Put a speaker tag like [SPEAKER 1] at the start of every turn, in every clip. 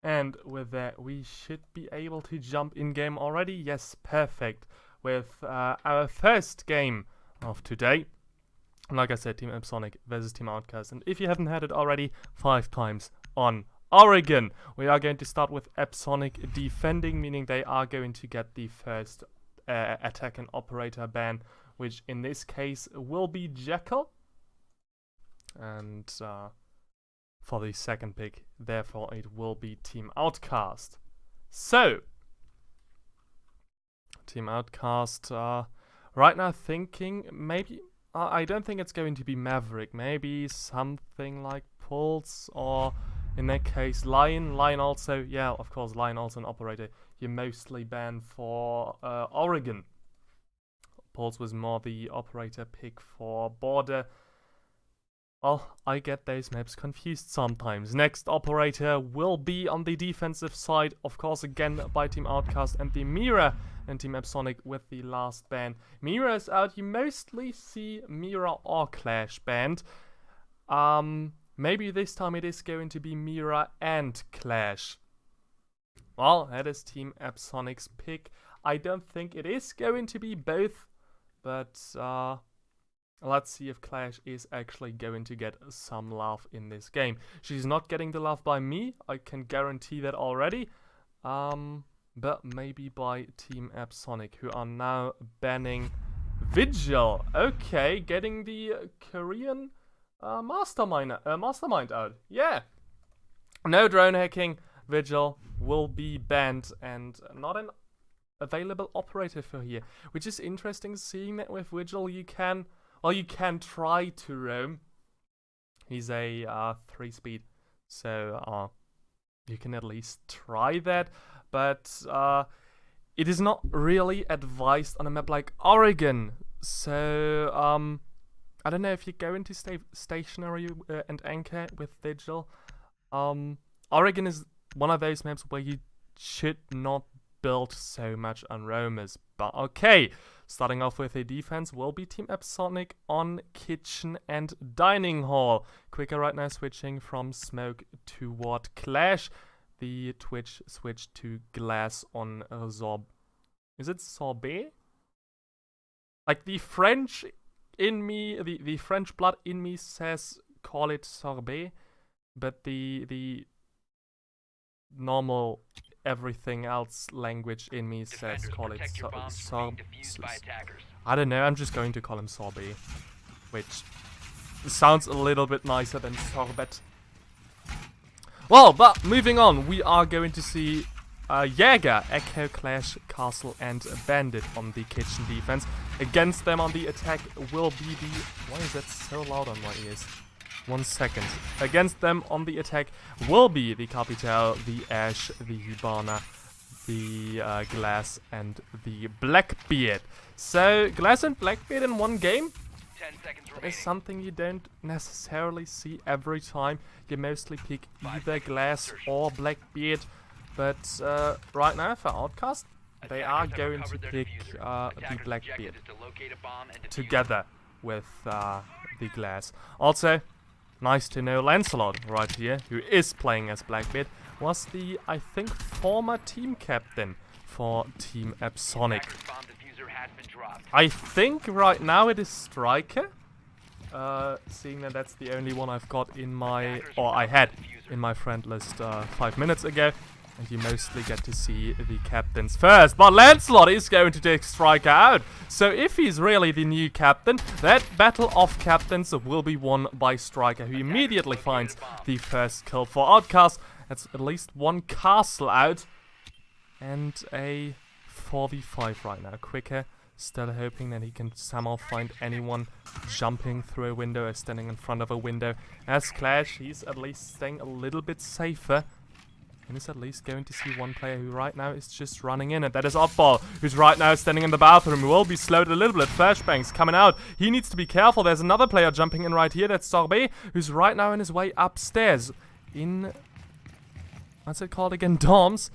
[SPEAKER 1] And with that, we should be able to jump in game already. Yes, perfect. With our first game of today. Like I said, Team Epsonic versus Team Outcasts. And if you haven't had it already, 5 times on Oregon. We are going to start with Epsonic defending, meaning they are going to get the first attack and operator ban, which in this case will be Jekyll. And for the second pick, therefore it will be Team Outcast. So, Team Outcast right now thinking maybe, I don't think it's going to be Maverick, maybe something like Pulse, or in that case Lion. Lion also, yeah, of course, Lion also an operator. You mostly ban for Oregon. Pulse was more the operator pick for Border. Well, I get those maps confused sometimes. Next operator will be on the defensive side, of course, again by Team Outcast, and the Mira and Team Epsonic with the last ban. Mira is out. You mostly see Mira or Clash banned. Maybe this time it is going to be Mira and Clash. Well, that is Team Epsonic's pick. I don't think it is going to be both, but let's see if Clash is actually going to get some love in this game. She's not getting the love by me, I can guarantee that already. But maybe by Team Epsonic, who are now banning Vigil. Okay, getting the Korean mastermind out. Yeah. No drone hacking. Vigil will be banned and not an available operator for here. Which is interesting, seeing that with Vigil you can try to roam. He's a 3-speed, so you can at least try that. But it is not really advised on a map like Oregon. So I don't know if you go into stationary and anchor with Vigil. Orogen is one of those maps where you should not build so much on roamers. But okay, starting off with a defense will be Team Epsonic on kitchen and dining hall. Quicker right now, switching from smoke toward Clash. The Twitch switched to glass on Is it sorbet? Like the French in me, the French blood in me says call it sorbet, but the normal everything else language in me says call it I don't know, I'm just going to call him sorbet, which sounds a little bit nicer than sorbet. Well, but moving on, we are going to see Jäger, Echo, Clash, Castle and Bandit on the kitchen defense. Against them on the attack will be the... Why is that so loud on my ears? 1 second. Against them on the attack will be the Capital, the Ash, the Hibana, the Glass and the Blackbeard. So, Glass and Blackbeard in one game?
[SPEAKER 2] 10 seconds
[SPEAKER 1] Is something you don't necessarily see every time. You mostly pick either Glass or Blackbeard, but right now for Outcast, they are going to pick the Blackbeard together with the Glass. Also, nice to know Lancelot right here, who is playing as Blackbeard, was the, I think, former team captain for Team Epsonic. I think right now it is Striker, seeing that that's the only one I've got in my, or I had in my friend list 5 minutes ago, and you mostly get to see the captains first. But Lancelot is going to take Striker out, so if he's really the new captain, that battle of captains will be won by Striker, who immediately finds the first kill for Outcast. That's at least one castle out, and a 4v5 right now. Quicker. Still hoping that he can somehow find anyone jumping through a window or standing in front of a window. As Clash, he's at least staying a little bit safer. And is at least going to see one player who right now is just running in. And that is Oddball, who's right now standing in the bathroom. He will be slowed a little bit. Flashbangs coming out. He needs to be careful. There's another player jumping in right here. That's Sorbet, who's right now on his way upstairs. In... what's it called again? Dorms.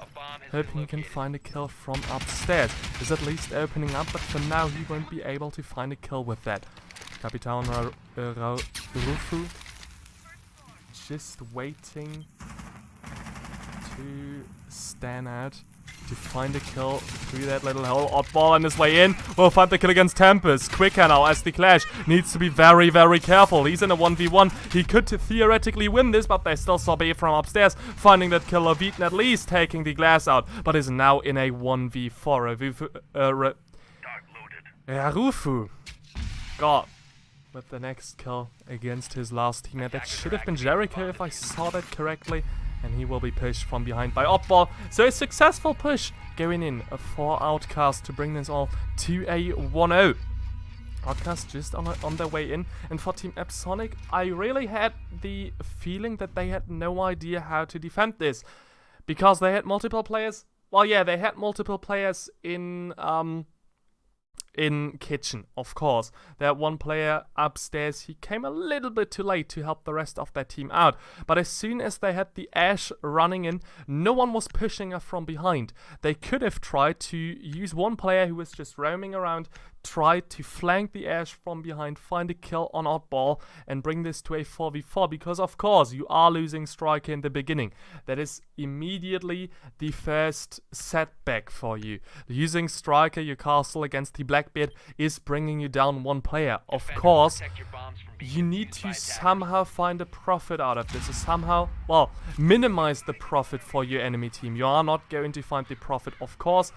[SPEAKER 1] Hoping he can find a kill from upstairs. Is at least opening up, but for now he won't be able to find a kill with that. Capitan Rufu just waiting to to stand out, to find a kill through that little hole. Oddball on his way in will find the kill against Tempest. Quicker now as the Clash needs to be very, very careful. He's in a 1v1. He could theoretically win this, but they still saw B from upstairs, finding that kill. Levitan at least taking the glass out, but is now in a 1v4. Rarufu got with the next kill against his last teammate. That should have been Jericho if I saw that correctly. And he will be pushed from behind by Oddball. So a successful push going in for Outcasts to bring this all to a 1-0. Outcasts just on their way in. And for Team Epsonic, I really had the feeling that they had no idea how to defend this. Because they had multiple players. Well, yeah, they had multiple players in kitchen, of course. They had one player upstairs. He came a little bit too late to help the rest of their team out. But as soon as they had the Ash running in, no one was pushing her from behind. They could have tried to use one player who was just roaming around, try to flank the Ash from behind, find a kill on Oddball, and bring this to a 4v4, because of course you are losing Striker in the beginning. That is immediately the first setback for you. Using Striker, your castle, against the Blackbeard is bringing you down one player. Of course, you need to somehow find a profit out of this, or somehow, well, minimize the profit for your enemy team. You are not going to find the profit, of course,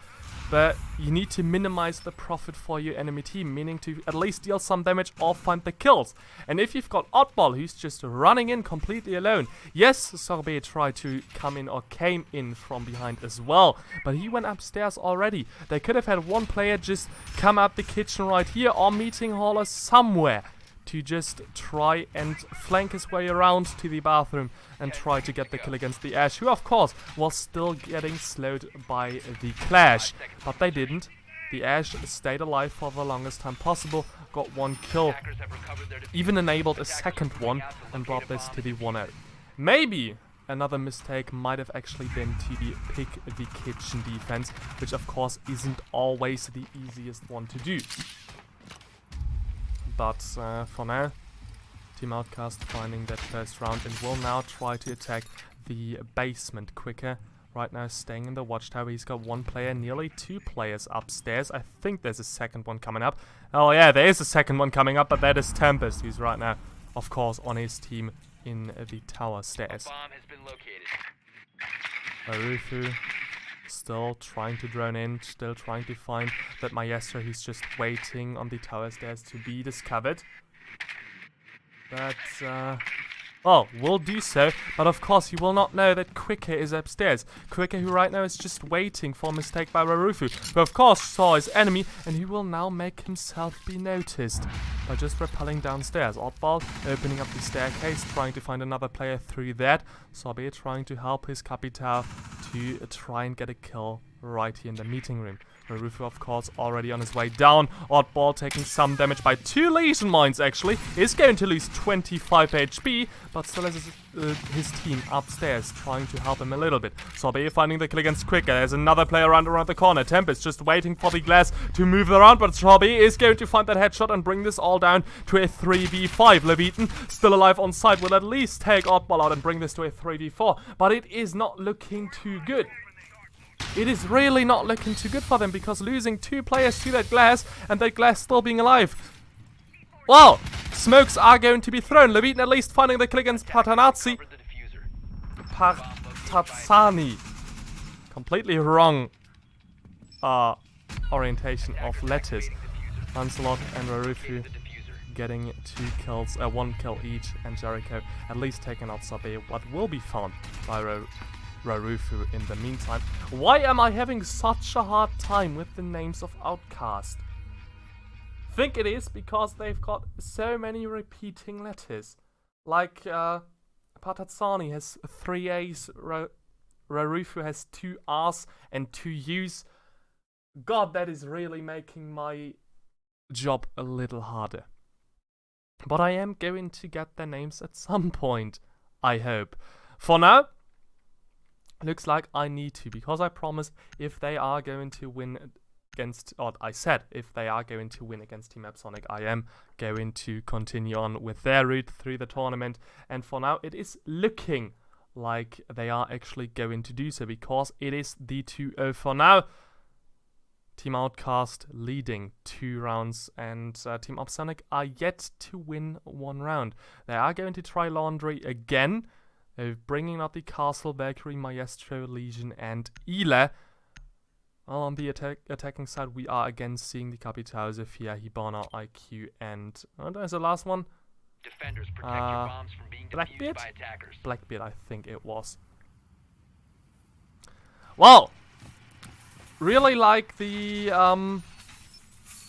[SPEAKER 1] but you need to minimize the profit for your enemy team, meaning to at least deal some damage or find the kills. And if you've got Oddball who's just running in completely alone, yes, Sorbet tried to come in or came in from behind as well, but he went upstairs already. They could have had one player just come out the kitchen right here or meeting hauler somewhere to just try and flank his way around to the bathroom and try to get the kill against the Ash, who of course was still getting slowed by the Clash. But they didn't. The Ash stayed alive for the longest time possible, got one kill, even enabled a second one and brought this to the 1-0. Maybe another mistake might have actually been to pick the kitchen defense, which of course isn't always the easiest one to do. But for now, Team Outcast finding that first round and will now try to attack the basement quicker. Right now staying in the watchtower. He's got one player, nearly two players upstairs. I think there's a second one coming up. Oh yeah, there is a second one coming up, but that is Tempest, who's right now, of course, on his team in the tower stairs. Arufu still trying to drone in, still trying to find that Maestro, who's just waiting on the tower stairs to be discovered. But, well, will do so, but of course he will not know that Quicker is upstairs. Quicker, who right now is just waiting for a mistake by Rarufu, who of course saw his enemy, and he will now make himself be noticed by just rappelling downstairs. Oddball opening up the staircase, trying to find another player through that. Sobe trying to help his Capital to try and get a kill right here in the meeting room. Rarufu, of course, already on his way down. Oddball taking some damage by 2 Lesion Mines, actually. Is going to lose 25 HP, but still has his team upstairs trying to help him a little bit. Sobe finding the kill against Quicker. There's another player around the corner. Tempest just waiting for the glass to move around, but Sobe is going to find that headshot and bring this all down to a 3v5. Levitan, still alive on site, will at least take Oddball out and bring this to a 3v4, but it is not looking too good. It is really not looking too good for them, because losing 2 players to that glass and that glass still being alive. Well, smokes are going to be thrown. Levitan at least finding the kill against Partatzani. Completely wrong orientation of letters. Lancelot and Rarufu getting 2 kills, 1 kill each, and Jericho at least taking out Sabe, what will be found by Rarufu in the meantime. Why am I having such a hard time with the names of Outcast? Think it is because they've got so many repeating letters. Like, Partatzani has 3 A's, Rarufu has 2 R's and 2 U's. God, that is really making my job a little harder. But I am going to get their names at some point, I hope. For now, looks like I need to, because I promised if they are going to win against, or I said if they are going to win against Team Epsonic, I am going to continue on with their route through the tournament. And for now, it is looking like they are actually going to do so, because it is the 2-0 for now. Team Outcast leading 2 rounds, and Team Epsonic are yet to win 1 round. They are going to try Laundry again. They're bringing out the Castle, Valkyrie, Maestro, Legion, and Ile. Well, on the attacking side, we are again seeing the Capitao, Zephyr, Hibana, IQ, and there's the last one.
[SPEAKER 2] Defenders, protect your bombs from being defused by attackers.
[SPEAKER 1] Blackbeard, I think it was. Well, really like the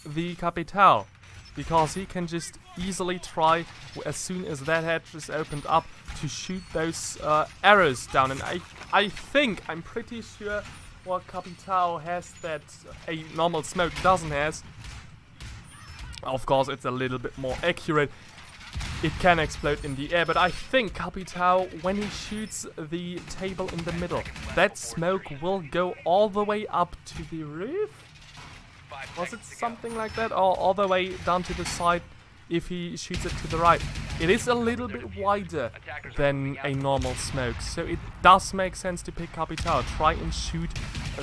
[SPEAKER 1] Capitao, because he can just easily try, as soon as that hatch is opened up, to shoot those arrows down. And I'm pretty sure what Capitao has that a normal smoke doesn't has. Of course, it's a little bit more accurate. It can explode in the air, but I think Capitao, when he shoots the table in the middle, that smoke will go all the way up to the roof? Was it something like that? Or all the way down to the side if he shoots it to the right? It is a little bit wider than a normal smoke, so it does make sense to pick Capitao. Try and shoot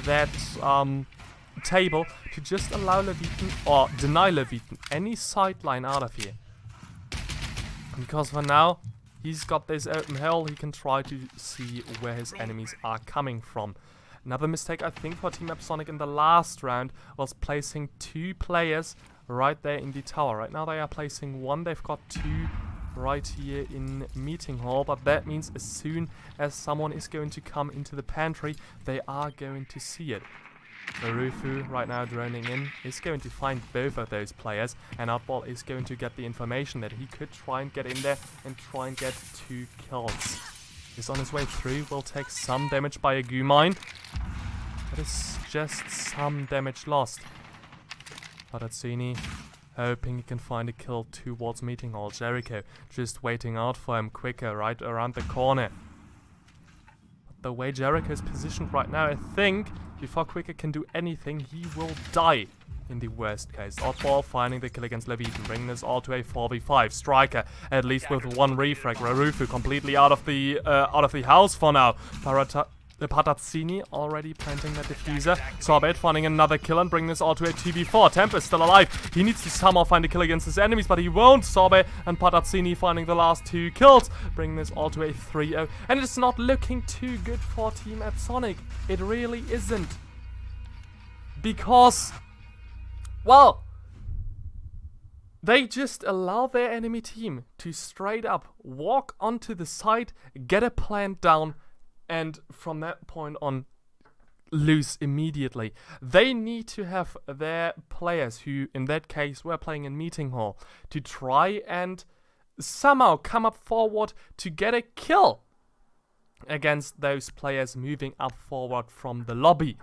[SPEAKER 1] that table to just allow Leviathan, or deny Leviathan, any sideline out of here. Because for now, he's got this open hole, he can try to see where his enemies are coming from. Another mistake, I think, for Team Epsonic in the last round was placing 2 players right there in the tower. Right now they are placing 1, they've got 2 right here in Meeting Hall, but that means as soon as someone is going to come into the pantry, they are going to see it. Marufu, right now droning in, is going to find both of those players, and Outball is going to get the information that he could try and get in there and try and get 2 kills. He's on his way through, will take some damage by a goo mine. That is just some damage lost. Patazzini hoping he can find a kill towards Meeting Hall. Jericho just waiting out for him, quicker right around the corner. But the way Jericho is positioned right now, I think before Quicker can do anything, he will die in the worst case. Oddball finding the kill against Leviathan, bringing this all to a 4v5. Striker, at least with 1 refrag. Rarufu completely out of the house for now. Patazzini already planting that diffuser. Sorbet finding another kill and bringing this all to a 2v4. Tempest still alive. He needs to somehow find a kill against his enemies, but he won't. Sorbet and Patazzini finding the last 2 kills, bringing this all to a 3-0. And it's not looking too good for Team Epsonic. It really isn't. Because, well, they just allow their enemy team to straight up walk onto the side, get a plant down, and from that point on, lose immediately. They need to have their players, who in that case were playing in Meeting Hall, to try and somehow come up forward to get a kill against those players moving up forward from the lobby.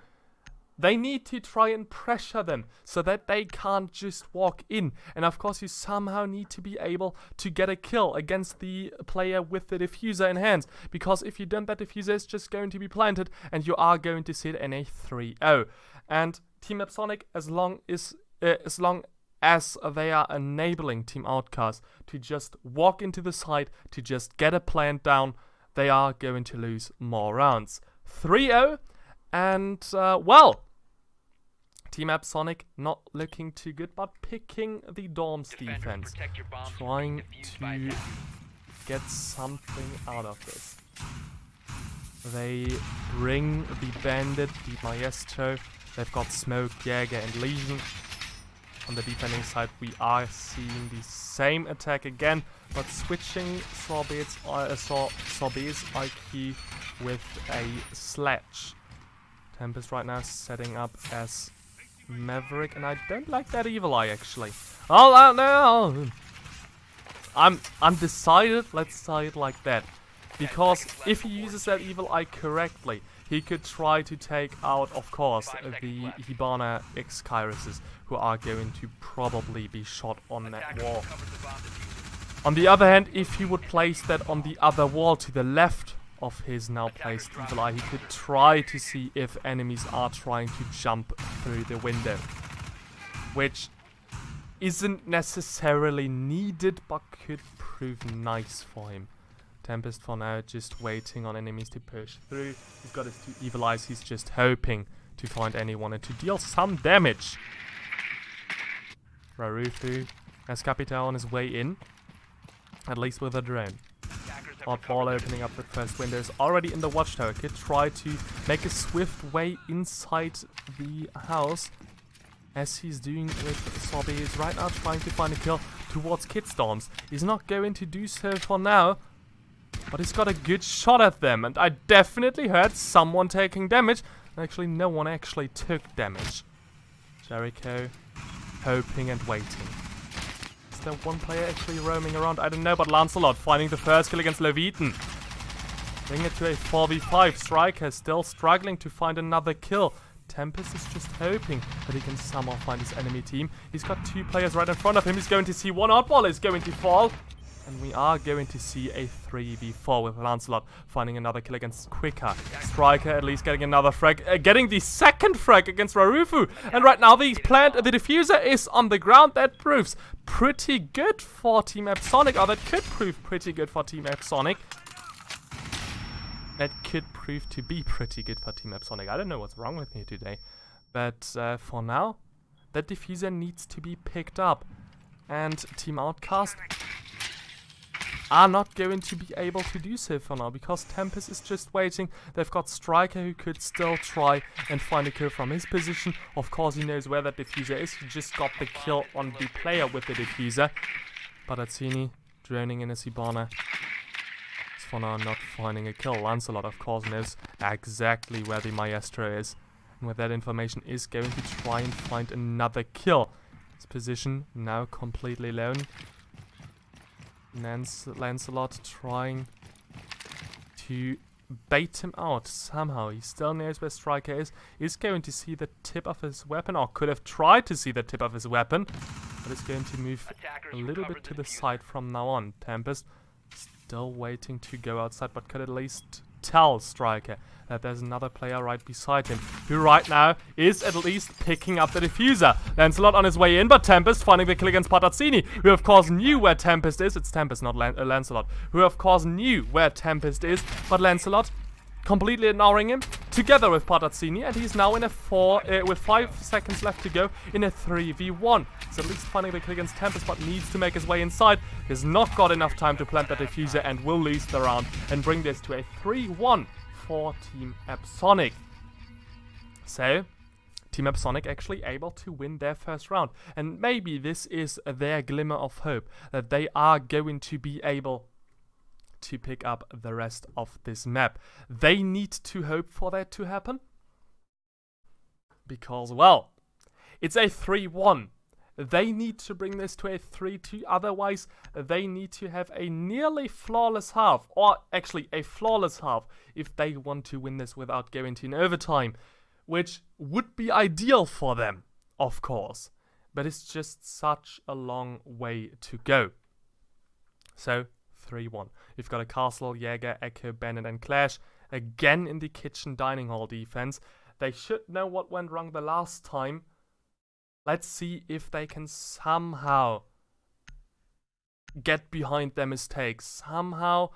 [SPEAKER 1] They need to try and pressure them so that they can't just walk in. And of course you somehow need to be able to get a kill against the player with the diffuser in hand. Because if you don't, that diffuser is just going to be planted and you are going to sit in a 3-0. And Team Epsonic, as long as they are enabling Team Outcasts to just walk into the side, to just get a plant down, they are going to lose more rounds. 3-0. And, well, Team Epsonic not looking too good, but picking the Dorms defense. Trying to get something out of this. They bring the Bandit, the Maestro. They've got Smoke, Jäger, and Legion. On the defending side, we are seeing the same attack again, but switching Sorbet's IQ with a Sledge. Tempest right now setting up as Maverick, and I don't like that Evil Eye actually. Oh no! I'm undecided. Let's say it like that, because if he uses that Evil Eye correctly, he could try to take out, of course, the Hibana X Kyruses, who are going to probably be shot on that wall. On the other hand, if he would place that on the other wall to the left of his now placed Evil Eye, he could try to see if enemies are trying to jump through the window, which isn't necessarily needed but could prove nice for him. Tempest for now just waiting on enemies to push through. He's got his 2 evil eyes. He's just hoping to find anyone and to deal some damage. Rarufu has Capital on his way in. At least with a drone. Oddball opening up the first window is already in the watchtower. Could try to make a swift way inside the house. As he's doing with Sobe. He's right now trying to find a kill towards Kidstorms. He's not going to do so for now. But he's got a good shot at them. And I definitely heard someone taking damage. Actually, no one actually took damage. Jericho hoping and waiting. Is there one player actually roaming around? I don't know, but Lancelot finding the first kill against Leviathan. Bring it to a 4v5. Striker still struggling to find another kill. Tempest is just hoping that he can somehow find his enemy team. He's got 2 players right in front of him. He's going to see one oddball is going to fall. And we are going to see a 3v4 with Lancelot finding another kill against Quicker. Striker at least getting another frag, getting the second frag against Rarufu. And right now the diffuser is on the ground. That proves pretty good for Team Epsonic. Or that could prove pretty good for Team Epsonic. That could prove to be pretty good for Team Epsonic. I don't know what's wrong with me today. But for now, that diffuser needs to be picked up. And Team Outcast are not going to be able to do so for now, because Tempest is just waiting. They've got Striker who could still try and find a kill from his position. Of course, he knows where that diffuser is. He just got the kill on the player with the diffuser. Patazzini droning in a Hibana. Is for now not finding a kill. Lancelot, of course, knows exactly where the Maestro is. And with that information is going to try and find another kill. His position now completely alone. Lancelot trying to bait him out somehow. He still knows where Striker is. He's going to see the tip of his weapon, or could have tried to see the tip of his weapon. But it's going to move a little bit to the side from now on. Tempest still waiting to go outside, but could at least tell Striker that there's another player right beside him, who right now is at least picking up the diffuser. Lancelot on his way in, but Tempest finding the kill against Patazzini, who of course knew where Tempest is. It's Tempest, not Lancelot, who of course knew where Tempest is, but Lancelot completely ignoring him, together with Patazzini, and he's now in a with 5 seconds left to go, in a 3v1. He's at least finding the kill against Tempest, but needs to make his way inside. He's not got enough time to plant that diffuser and will lose the round and bring this to a 3-1 for Team Epsonic. So, Team Epsonic actually able to win their first round. And maybe this is their glimmer of hope, that they are going to be able to pick up the rest of this map. They need to hope for that to happen. Because, well, it's a 3-1. They need to bring this to a 3-2. Otherwise, they need to have a nearly flawless half. Or actually, a flawless half. If they want to win this without going to an overtime. Which would be ideal for them, of course. But it's just such a long way to go. So, 3-1. We've got a Castle, Jäger, Echo, Bennett, and Clash. Again in the kitchen dining hall defense. They should know what went wrong the last time. Let's see if they can somehow get behind their mistakes. Somehow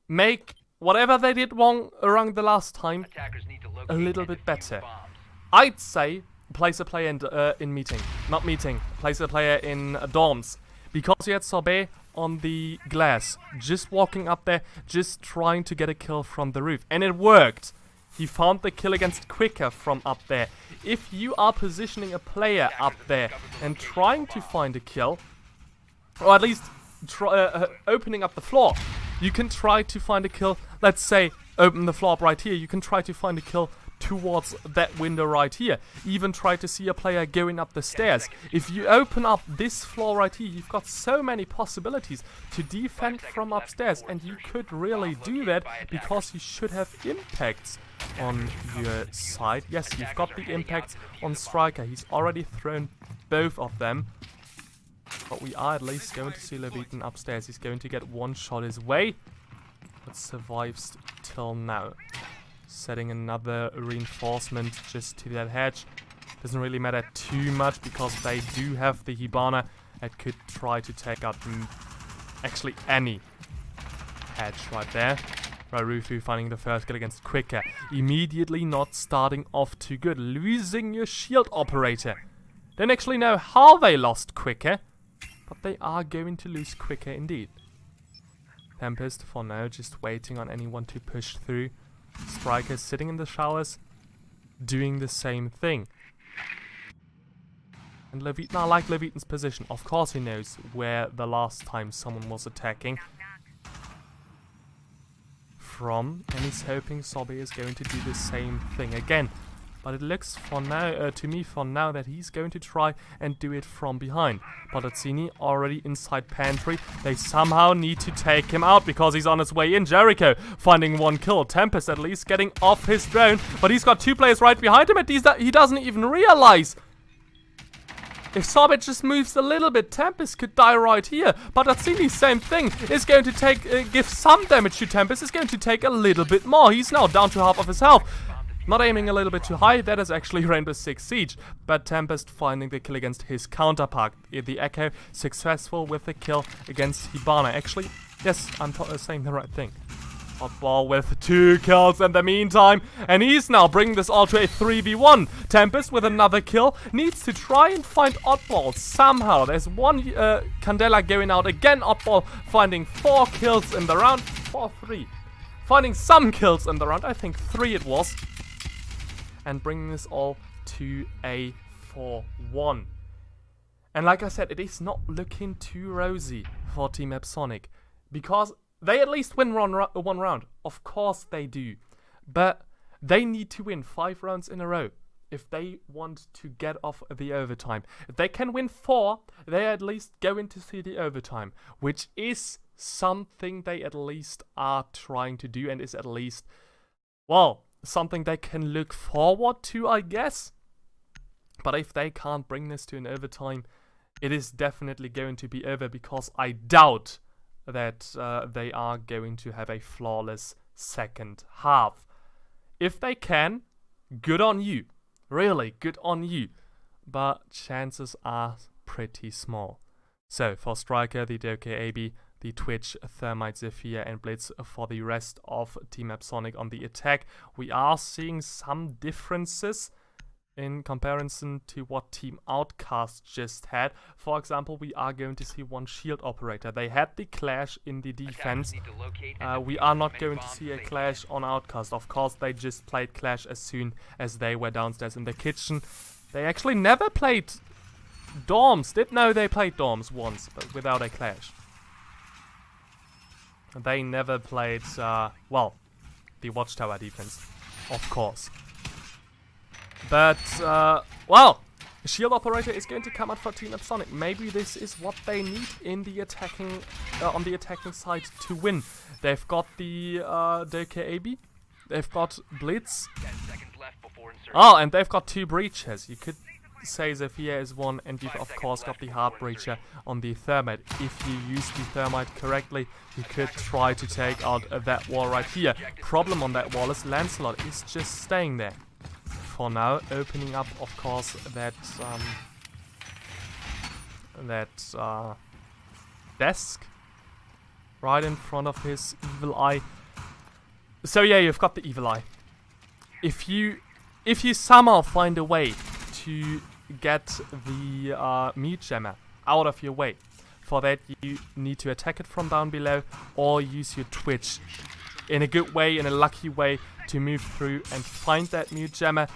[SPEAKER 1] make whatever they did wrong the last time a little bit better. I'd say place a player in meeting. Not meeting. Place a player in dorms. Because you had Sorbet on the glass. Just walking up there. Just trying to get a kill from the roof. And it worked. He found the kill against Quicker from up there. If you are positioning a player up there and trying to find a kill, or at least opening up the floor, you can try to find a kill. Let's say open the floor up right here. You can try to find a kill towards that window right here. Even try to see a player going up the stairs. If you open up this floor right here, you've got so many possibilities to defend from upstairs, and you could really do that because you should have impacts on your side. Yes, you've got the impacts on Striker. He's already thrown both of them. But we are at least going to see Leviathan upstairs. He's going to get one shot his way, but survives till now. Setting another reinforcement just to that hedge. Doesn't really matter too much because they do have the Hibana that could try to take out actually any hedge right there. Rarufu finding the first kill against Quicker. Immediately not starting off too good. Losing your shield operator. Don't actually know how they lost Quicker, but they are going to lose Quicker indeed. Tempest for now just waiting on anyone to push through. Striker sitting in the showers, doing the same thing. And Levitan, I like Levitan's position. Of course he knows where the last time someone was attacking from, and he's hoping Sobe is going to do the same thing again. But it looks for now, to me for now, that he's going to try and do it from behind. Botazzini already inside pantry. They somehow need to take him out because he's on his way in. Jericho finding one kill. Tempest at least getting off his drone, but he's got two players right behind him and he doesn't even realize. If Sobe just moves a little bit, Tempest could die right here. But Botazzini, same thing, is going to take, give some damage to Tempest. Is going to take a little bit more. He's now down to half of his health. Not aiming a little bit too high, that is actually Rainbow Six Siege. But Tempest finding the kill against his counterpart. The Echo successful with the kill against Hibana. Actually, yes, I'm saying the right thing. Oddball with 2 kills in the meantime. And he's now bringing this all to a 3v1. Tempest with another kill. Needs to try and find Oddball somehow. There's one Candela going out again. Oddball finding 4 kills in the round. 4-3. Finding some kills in the round. I think 3 it was. And bringing this all to a 4-1. And like I said, it is not looking too rosy for Team Epsonic. Because they at least win one round. Of course they do. But they need to win 5 rounds in a row if they want to get off the overtime. If they can win 4, they at least go into see the overtime. Which is something they at least are trying to do and is at least, well, something they can look forward to, I guess. But if they can't bring this to an overtime, it is definitely going to be over because I doubt that they are going to have a flawless second half. If they can, good on you. Really, good on you. But chances are pretty small. So, for Striker, the Doke AB, the Twitch, Thermite, Zephyr, and Blitz for the rest of Team Epsonic on the attack, we are seeing some differences in comparison to what Team Outcasts just had. For example, we are going to see one shield operator. They had the clash in the defense. We are not going to see a clash on Outcast. Of course, they just played clash as soon as they were downstairs in the kitchen. They actually never played dorms. No, they played dorms once, but without a clash. They never played, well, the Watchtower defense, of course. But, well, shield operator is going to come out for Team Epsonic. Maybe this is what they need in the attacking, on the attacking side to win. They've got the DKAB, they've got Blitz. Oh, and they've got 2 breaches. You could say Zephyr is one, and you've of course got the hard breacher on the Thermite. If you use the Thermite correctly, you could try to take out that wall right here. Problem on that wall is Lancelot is just staying there for now, opening up of course that desk right in front of his evil eye. So yeah, you've got the evil eye. If you somehow find a way to get the meat jammer out of your way, for that you need to attack it from down below or use your Twitch in a good way, in a lucky way, to move through and find that mute jammer.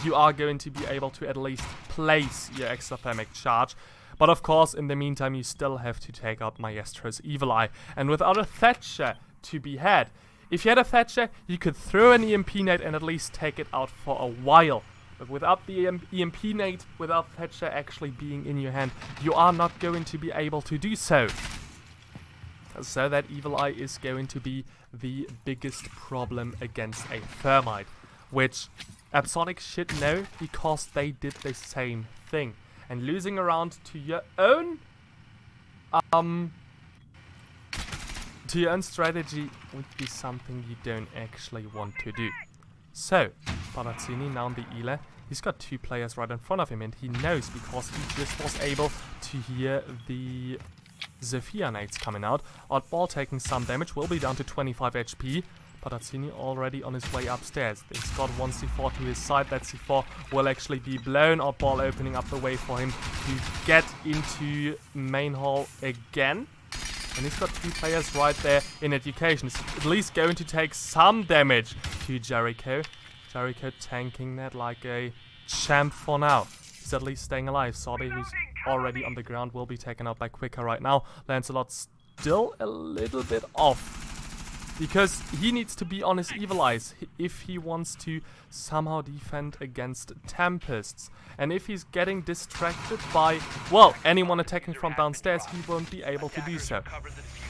[SPEAKER 1] You are going to be able to at least place your exothermic charge. But of course, in the meantime, you still have to take out Maestro's evil eye. And without a Thatcher to be had, if you had a Thatcher, you could throw an EMP nade and at least take it out for a while. But without the EMP nade, without Thatcher actually being in your hand, you are not going to be able to do so. So that evil eye is going to be the biggest problem against a Thermite, which Epsonic should know because they did the same thing. And losing around to your own strategy would be something you don't actually want to do. So, Botazzini now on the Ela. He's got 2 players right in front of him, and he knows because he just was able to hear the Zephyr nades coming out. Oddball taking some damage, will be down to 25 HP. Patazzini already on his way upstairs. He's got one C4 to his side. That C4 will actually be blown. Oddball opening up the way for him to get into main hall again. And he's got 2 players right there in education. He's at least going to take some damage to Jericho. Jericho tanking that like a champ for now. He's at least staying alive. Sorby, who's already on the ground, will be taken out by Quicker right now. Lancelot still a little bit off, because he needs to be on his evil eyes if he wants to somehow defend against Tempests. And if he's getting distracted by, well, anyone attacking from downstairs, he won't be able to do so.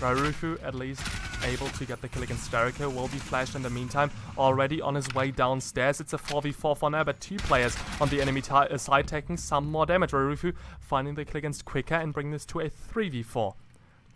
[SPEAKER 1] Rarufu at least able to get the kill against Jericho, will be flashed in the meantime, already on his way downstairs. It's a 4v4 for now, but 2 players on the enemy side taking some more damage. Rarufu finding the kill against Quicker and bringing this to a 3v4.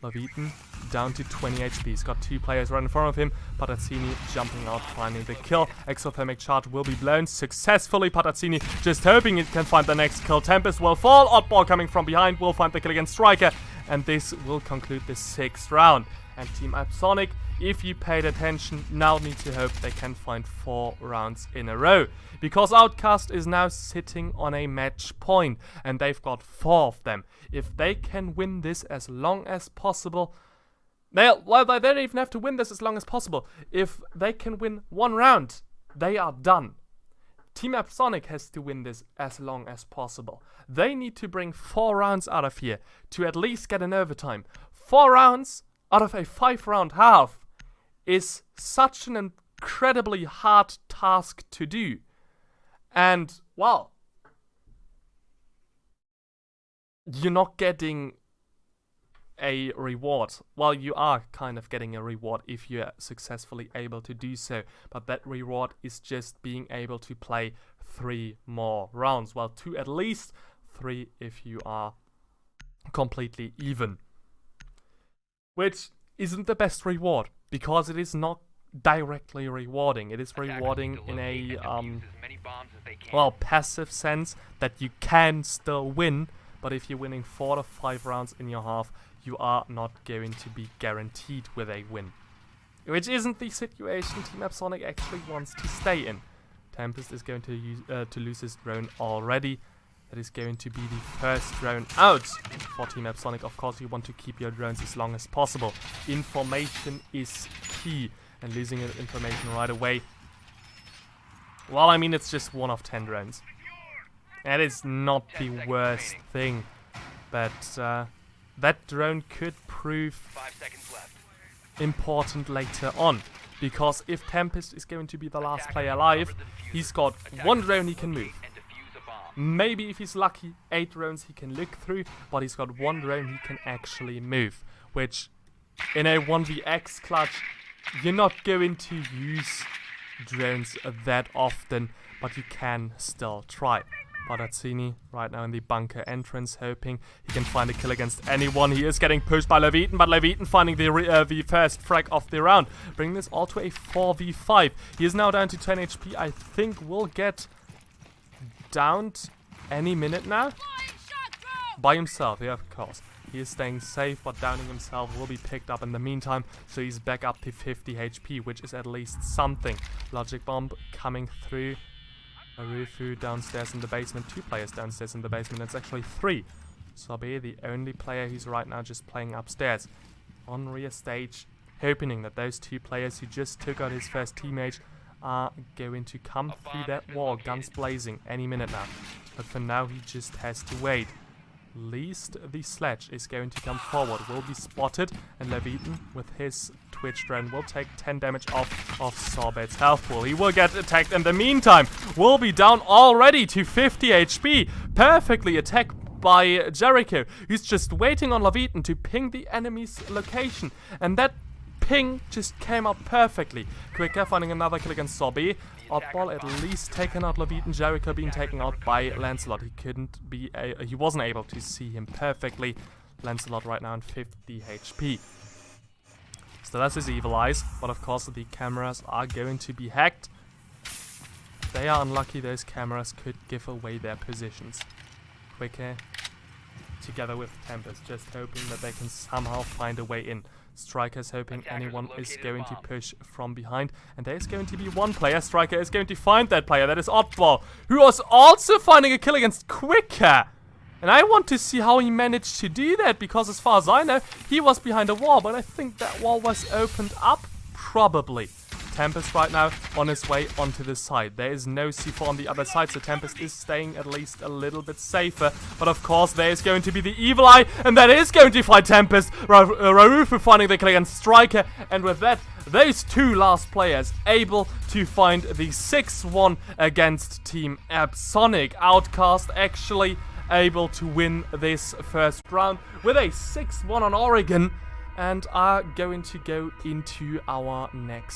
[SPEAKER 1] Leviton down to 20 HP. He's got 2 players right in front of him. Patazzini jumping out, finding the kill. Exothermic charge will be blown successfully. Patazzini just hoping it can find the next kill. Tempest will fall. Oddball coming from behind will find the kill against Striker. And this will conclude the 6th round. And Team Epsonic, if you paid attention, now need to hope they can find 4 rounds in a row. Because Outcast is now sitting on a match point, and they've got 4 of them. If they can win this as long as possible, they don't even have to win this as long as possible. If they can win 1 round, they are done. Team Epsonic has to win this as long as possible. They need to bring 4 rounds out of here to at least get an overtime. 4 rounds out of a 5-round half is such an incredibly hard task to do. And, well, you're not getting a reward. Well, you are kind of getting a reward if you're successfully able to do so. But that reward is just being able to play 3 more rounds. Well, 2 at least, 3 if you are completely even. Which isn't the best reward, because it is not directly rewarding. It is rewarding in a well, passive sense that you can still win, but if you're winning 4 to 5 rounds in your half, you are not going to be guaranteed with a win. Which isn't the situation Team Epsonic actually wants to stay in. Tempest is going to lose his drone already. That is going to be the first drone out for Team Epsonic. Of course, you want to keep your drones as long as possible. Information is key, and losing information right away, well, I mean, it's just 1 of 10 drones. That is not the worst thing, but that drone could prove
[SPEAKER 2] 5 seconds left.
[SPEAKER 1] important later on. Because if Tempest is going to be the last player alive, he's got 1 drone he can move. Maybe if he's lucky, 8 drones he can look through, but he's got 1 drone he can actually move. Which, in a 1vx clutch, you're not going to use drones that often, but you can still try. Patazzini right now in the bunker entrance, hoping he can find a kill against anyone. He is getting pushed by Leviton, but Leviton finding the first frag of the round, bringing this all to a 4v5. He is now down to 10 HP. I think we'll get downed any minute now. By himself, yeah, of course. He is staying safe, but downing himself will be picked up in the meantime, so he's back up to 50 HP, which is at least something. Logic Bomb coming through. Arufu downstairs in the basement. 2 players downstairs in the basement. It's actually 3. Sobe, the only player who's right now just playing upstairs. On rear stage, hoping that those 2 players who just took out his first teammate are going to come through that wall, guns blazing, any minute now. But for now, he just has to wait. Least the sledge is going to come forward, will be spotted, and Leviton with his Twitch drone will take 10 damage off of Sorbet's health pool. He will get attacked in the meantime, will be down already to 50 HP, perfectly attacked by Jericho, who's just waiting on Leviton to ping the enemy's location, and that ping just came out perfectly. Quicker finding another kill against Sorbet. Oddball at least taken out Leviton. Jericho being taken out by Lancelot. He wasn't able to see him perfectly. Lancelot right now on 50 HP. So that's his evil eyes, but of course the cameras are going to be hacked. If they are unlucky, those cameras could give away their positions. Quicker together with Tempest, just hoping that they can somehow find a way in. Striker's hoping anyone is going to push from behind, and there is going to be one player. Striker is going to find that player. That is Oddball, who was also finding a kill against Quicker. And I want to see how he managed to do that, because as far as I know, he was behind a wall, but I think that wall was opened up, probably. Tempest right now on his way onto the side. There is no C4 on the other side, so Tempest is staying at least a little bit safer. But of course, there is going to be the Evil Eye, and that is going to find Tempest. Rarufu finding the kill against Striker, and with that, those two last players able to find the 6-1 against Team Epsonic. Outcast actually able to win this first round with a 6-1 on Oregon, and are going to go into our next